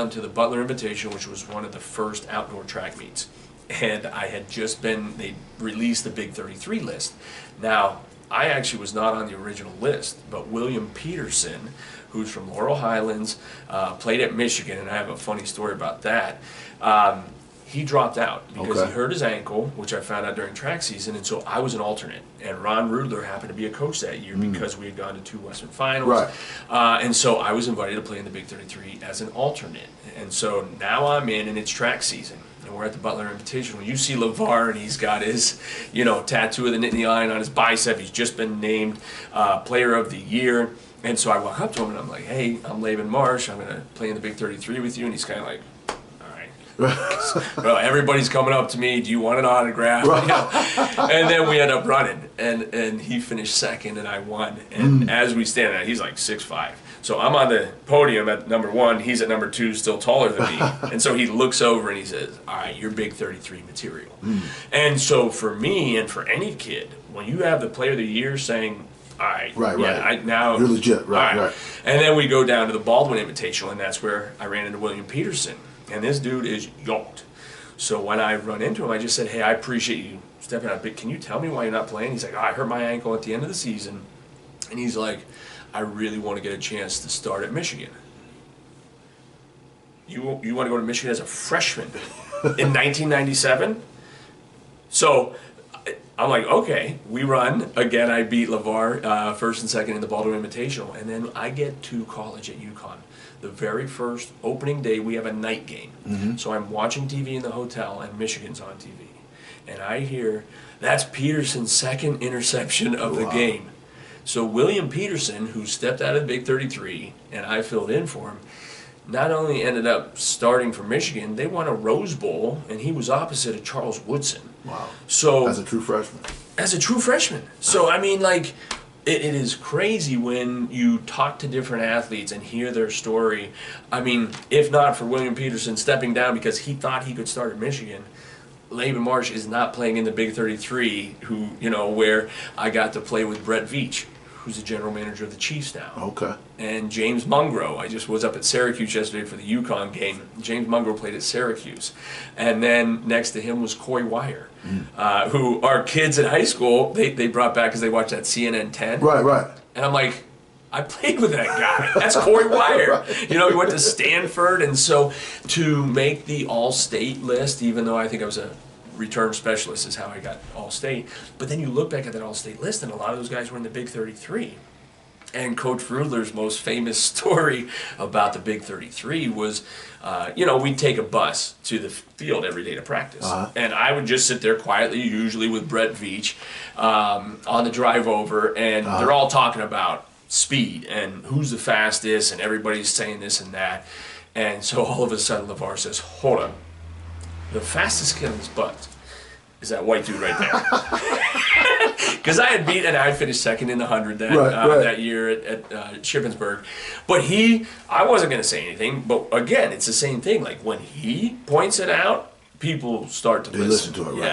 down to the Butler Invitational, which was one of the first outdoor track meets. And I had they released the Big 33 list. Now, I actually was not on the original list, but William Peterson, who's from Laurel Highlands, played at Michigan, and I have a funny story about that. He dropped out because he hurt his ankle, which I found out during track season, and so I was an alternate. And Ron Rudler happened to be a coach that year because we had gone to 2 Western Finals. Right. And so I was invited to play in the Big 33 as an alternate. And so now I'm in, and it's track season. And we're at the Butler Invitational. You see Lavar, and he's got his, tattoo of the Nittany Lion on his bicep. He's just been named Player of the Year. And so I walk up to him, and I'm like, hey, I'm Laban Marsh. I'm going to play in the Big 33 with you. And he's kind of like, well, everybody's coming up to me. Do you want an autograph? And then we end up running, and he finished second, and I won. And as we stand there, he's like 6'5". So I'm on the podium at number 1. He's at number 2, still taller than me. And so he looks over and he says, "All right, you're Big 33 material." And so for me and for any kid, when you have the Player of the Year saying, all right, now you're legit, right. And then we go down to the Baldwin Invitational, and that's where I ran into William Peterson. And this dude is yoked. So when I run into him, I just said, hey, I appreciate you stepping out, but can you tell me why you're not playing? He's like, I hurt my ankle at the end of the season. And he's like, I really want to get a chance to start at Michigan. You want to go to Michigan as a freshman in 1997? So I'm like, okay, we run. Again, I beat Lavar first and second in the Baldwin Invitational. And then I get to college at UConn. The very first opening day, we have a night game. So I'm watching TV in the hotel, and Michigan's on TV. And I hear, that's Peterson's second interception of the game. So William Peterson, who stepped out of the Big 33, and I filled in for him, not only ended up starting for Michigan, they won a Rose Bowl, and he was opposite of Charles Woodson. Wow. So as a true freshman. So, I mean, like, it is crazy when you talk to different athletes and hear their story. I mean, if not for William Peterson stepping down because he thought he could start at Michigan, Laban Marsh is not playing in the Big 33, where I got to play with Brett Veach, who's the general manager of the Chiefs now. Okay. And James Mungro. I just was up at Syracuse yesterday for the UConn game. James Mungro played at Syracuse. And then next to him was Coy Wire, who our kids in high school, they brought back because they watched that CNN 10. Right. And I'm like, I played with that guy. That's Coy Wire. He went to Stanford. And so to make the all-state list, even though I think I was a return specialist is how I got All-State. But then you look back at that All-State list, and a lot of those guys were in the Big 33. And Coach Rudler's most famous story about the Big 33 was, we'd take a bus to the field every day to practice. And I would just sit there quietly, usually with Brett Veach, on the drive over, and they're all talking about speed and who's the fastest, and everybody's saying this and that. And so all of a sudden, Lavar says, hold up. The fastest kid on this bus is that white dude right there. Because I had finished second in the 100 that year at Shippensburg. But I wasn't going to say anything, but again, it's the same thing. Like when he points it out, people start to listen to it, right? Yeah.